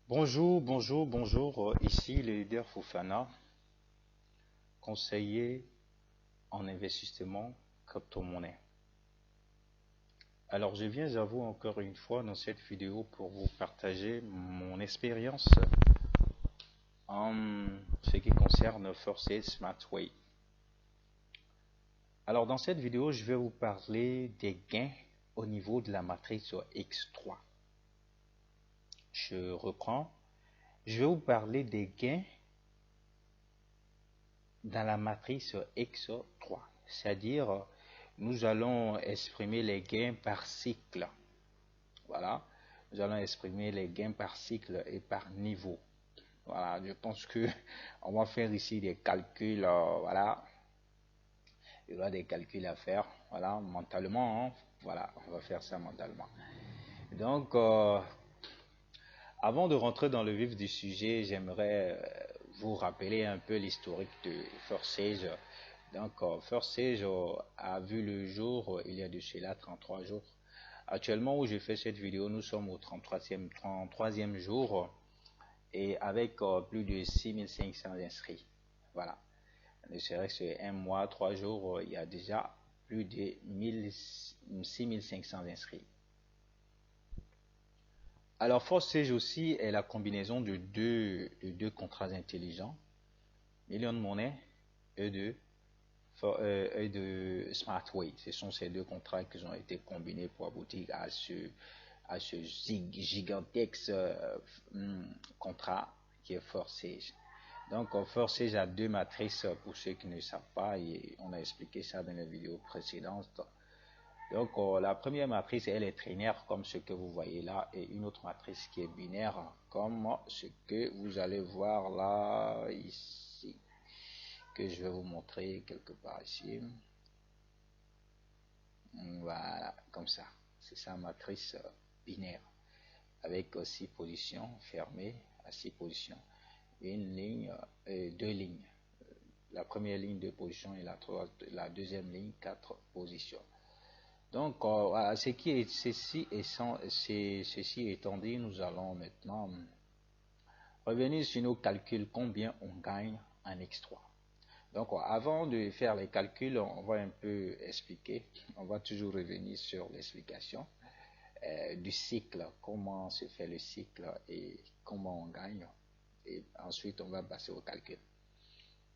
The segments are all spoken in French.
Bonjour, ici le leader Fofana, conseiller en investissement crypto-monnaie. Alors je viens à vous encore une fois dans cette vidéo pour vous partager mon expérience en ce qui concerne Forces Smartway. Alors dans cette vidéo, je vais vous parler des gains au niveau de la matrice X3. Je reprends. Je vais vous parler des gains dans la matrice X3, c'est-à-dire nous allons exprimer les gains par cycle. Voilà, nous allons exprimer les gains par cycle et par niveau. Voilà, je pense que on va faire ici des calculs. Voilà, il y aura des calculs à faire. Voilà, mentalement. Hein, voilà, on va faire ça mentalement. Donc, avant de rentrer dans le vif du sujet, j'aimerais vous rappeler un peu l'historique de Forsage. Donc, Forsage a vu le jour il y a de cela 33 jours. Actuellement où je fais cette vidéo, nous sommes au 33e jour et avec plus de 6500 inscrits. Voilà. Ne serait-ce qu'un mois, 3 jours, il y a déjà plus de 6500 inscrits. Alors, Forsage aussi est la combinaison de deux contrats intelligents, Million Money et de Smartway. Ce sont ces deux contrats qui ont été combinés pour aboutir à ce gigantesque contrat qui est Forsage. Donc, Forsage a deux matrices pour ceux qui ne savent pas et on a expliqué ça dans les vidéos précédentes. Donc, la première matrice, elle est trinaire comme ce que vous voyez là, et une autre matrice qui est binaire comme ce que vous allez voir là, ici, que je vais vous montrer quelque part ici. Voilà, comme ça. C'est ça, matrice binaire, avec 6 positions fermées à 6 positions. Une ligne, deux lignes. La première ligne, 2 positions, et la deuxième ligne, 4 positions. Donc, voilà, ceci étant dit, nous allons maintenant revenir sur nos calculs, combien on gagne en X3. Donc, avant de faire les calculs, on va un peu expliquer, on va toujours revenir sur l'explication du cycle, comment se fait le cycle et comment on gagne. Et ensuite, on va passer au calcul.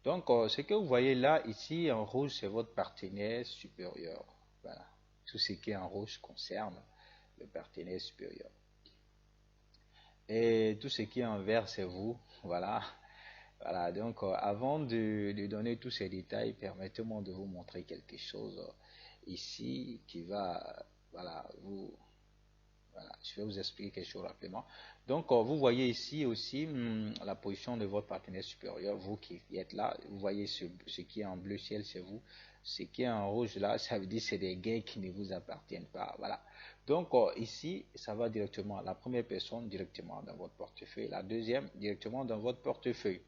Donc, ce que vous voyez là, ici, en rouge, c'est votre partenaire supérieur. Voilà. Tout ce qui est en rouge concerne le partenaire supérieur. Et tout ce qui est en vert, c'est vous. Voilà. Voilà. Donc, avant de donner tous ces détails, permettez-moi de vous montrer quelque chose ici qui va, voilà, voilà, je vais vous expliquer quelque chose rapidement. Donc, vous voyez ici aussi la position de votre partenaire supérieur, vous qui êtes là. Vous voyez ce qui est en bleu ciel, c'est vous. Ce qui est en rouge là, ça veut dire que c'est des gains qui ne vous appartiennent pas. Voilà. Donc, ici, ça va directement, la première personne directement dans votre portefeuille, la deuxième directement dans votre portefeuille.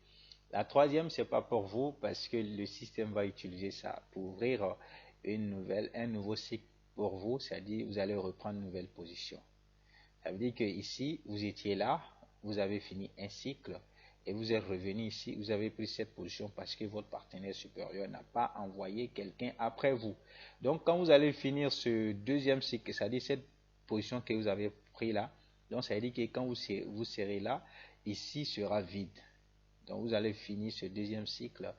La troisième, c'est pas pour vous parce que le système va utiliser ça pour ouvrir un nouveau cycle pour vous, c'est-à-dire vous allez reprendre une nouvelle position. Ça veut dire que ici, vous étiez là, vous avez fini un cycle et vous êtes revenu ici, vous avez pris cette position parce que votre partenaire supérieur n'a pas envoyé quelqu'un après vous. Donc, quand vous allez finir ce deuxième cycle, c'est-à-dire cette position que vous avez pris là, donc ça veut dire que quand vous serez là, ici sera vide. Donc, vous allez finir ce deuxième cycle.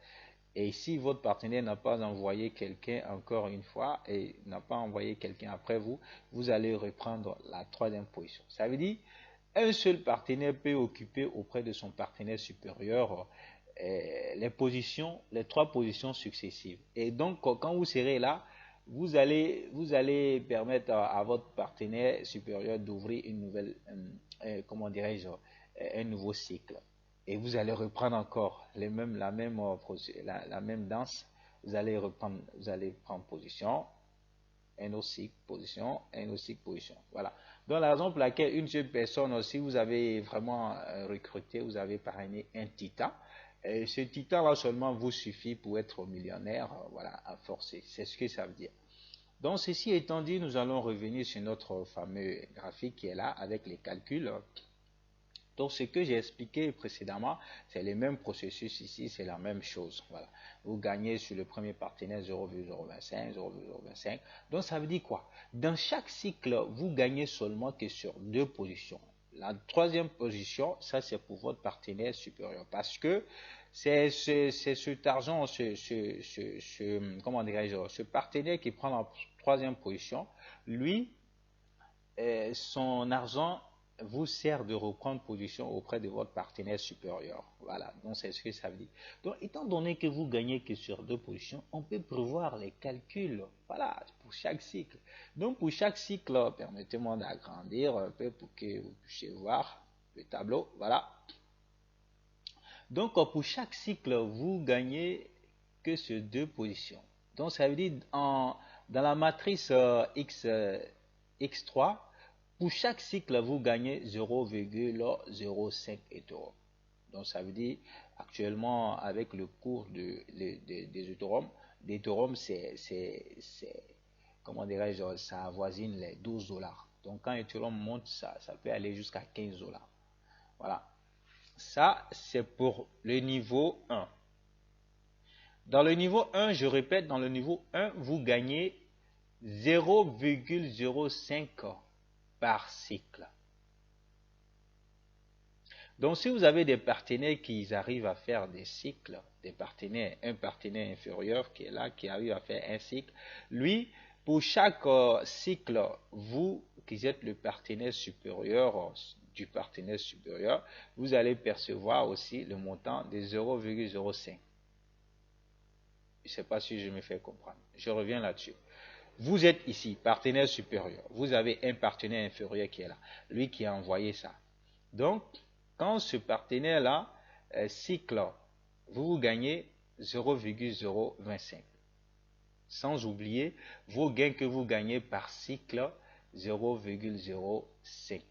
Et si votre partenaire n'a pas envoyé quelqu'un encore une fois et n'a pas envoyé quelqu'un après vous, vous allez reprendre la troisième position. Ça veut dire un seul partenaire peut occuper auprès de son partenaire supérieur les trois positions successives. Et donc, quand vous serez là, vous allez permettre à votre partenaire supérieur d'ouvrir une nouvelle, comment dirais-je, un nouveau cycle. Et vous allez reprendre encore la même danse. Vous allez prendre position, un autre cycle, position, un autre cycle, position. Voilà. Donc la raison pour laquelle une seule personne, si vous avez vraiment recruté, vous avez parrainé un titan, et ce titan-là seulement vous suffit pour être millionnaire, voilà, à forcer. C'est ce que ça veut dire. Donc ceci étant dit, nous allons revenir sur notre fameux graphique qui est là avec les calculs. Donc, ce que j'ai expliqué précédemment, c'est le même processus ici, c'est la même chose. Voilà. Vous gagnez sur le premier partenaire 0,025, 0,025. Donc, ça veut dire quoi? Dans chaque cycle, vous gagnez seulement que sur deux positions. La troisième position, ça c'est pour votre partenaire supérieur. Parce que c'est cet argent, comment dirais-je, ce partenaire qui prend la troisième position, lui, son argent vous sert de reprendre position auprès de votre partenaire supérieur. Voilà, donc c'est ce que ça veut dire. Donc, étant donné que vous gagnez que sur deux positions, on peut prévoir les calculs, voilà, pour chaque cycle. Donc, pour chaque cycle, permettez-moi d'agrandir un peu pour que vous puissiez voir le tableau, voilà. Donc, pour chaque cycle, vous gagnez que sur deux positions. Donc, ça veut dire, dans la matrice X3, pour chaque cycle, vous gagnez 0,05 Ethereum. Donc, ça veut dire, actuellement, avec le cours des Ethereum, comment dirais-je, ça avoisine les 12 dollars. Donc, quand Ethereum monte, ça peut aller jusqu'à 15 dollars. Voilà. Ça, c'est pour le niveau 1. Dans le niveau 1, je répète, dans le niveau 1, vous gagnez 0,05 par cycle. Donc, si vous avez des partenaires qui arrivent à faire des cycles, un partenaire inférieur qui est là, qui arrive à faire un cycle, lui, pour chaque cycle, vous qui êtes le partenaire supérieur du partenaire supérieur, vous allez percevoir aussi le montant de 0,05. Je ne sais pas si je me fais comprendre. Je reviens là-dessus. Vous êtes ici, partenaire supérieur. Vous avez un partenaire inférieur qui est là. Lui qui a envoyé ça. Donc, quand ce partenaire-là cycle, vous gagnez 0,025. Sans oublier vos gains que vous gagnez par cycle, 0,05.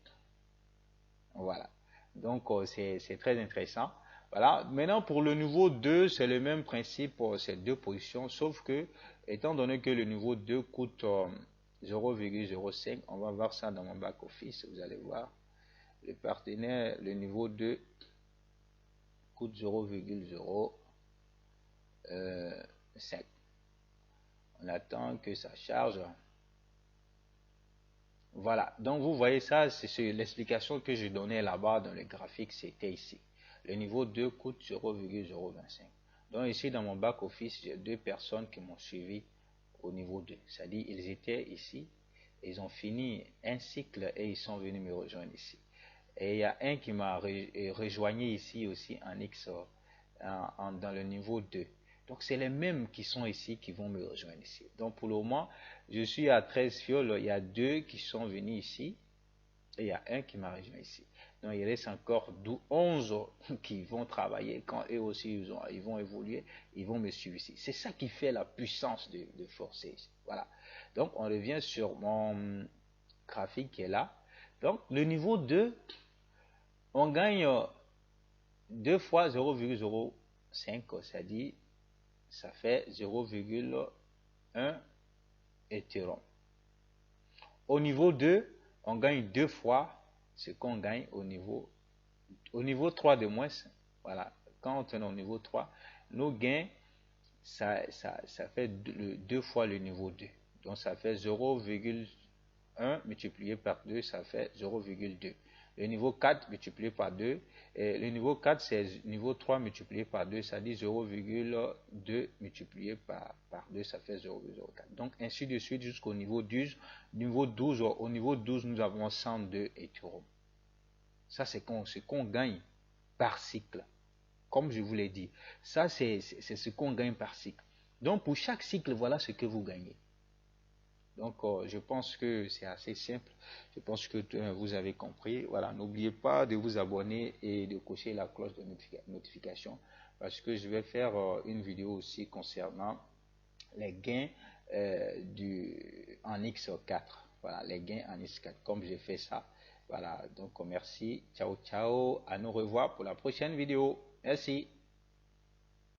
Voilà. Donc, c'est très intéressant. Voilà. Maintenant, pour le niveau 2, c'est le même principe pour ces deux positions, sauf que, étant donné que le niveau 2 coûte 0,05, on va voir ça dans mon back-office, vous allez voir. Le partenaire, le niveau 2, coûte 0,05. On attend que ça charge. Voilà, donc vous voyez ça, c'est l'explication que je donnais là-bas dans le graphique, c'était ici. Le niveau 2 coûte 0,025. Donc ici dans mon back-office, j'ai deux personnes qui m'ont suivi au niveau 2. C'est-à-dire ils étaient ici, ils ont fini un cycle et ils sont venus me rejoindre ici. Et il y a un qui m'a rejoigné ici aussi en X dans le niveau 2. Donc c'est les mêmes qui sont ici qui vont me rejoindre ici. Donc pour le moment, je suis à 13 fioles, il y a deux qui sont venus ici et il y a un qui m'a rejoint ici. Donc il reste encore 11 qui vont travailler. Quand eux aussi ils vont évoluer, ils vont me suivre ici. C'est ça qui fait la puissance de forcer ici. Voilà. Donc on revient sur mon graphique qui est là. Donc le niveau 2, on gagne 2 fois 0,05, c'est-à-dire ça fait 0,1 Ethereum. Au niveau 2, on gagne 2 fois ce qu'on gagne au niveau 3 de moins. Voilà, quand on est au niveau 3, nos gains, ça fait 2 fois le niveau 2. Donc ça fait 0,1 multiplié par 2, ça fait 0,2. Le niveau 4 multiplié par 2, et le niveau 4 c'est niveau 3 multiplié par 2, ça dit 0,2 multiplié par 2, ça fait 0,04. Donc ainsi de suite jusqu'au niveau 12. Au niveau 12, nous avons 102 Ethereum. Ça c'est ce qu'on gagne par cycle. Comme je vous l'ai dit, ça c'est ce qu'on gagne par cycle. Donc pour chaque cycle, voilà ce que vous gagnez. Donc, je pense que c'est assez simple. Je pense que vous avez compris. Voilà, n'oubliez pas de vous abonner et de cocher la cloche de notification parce que je vais faire une vidéo aussi concernant les gains en X4. Voilà, les gains en X4, comme j'ai fait ça. Voilà, donc merci. Ciao, ciao. À nous revoir pour la prochaine vidéo. Merci.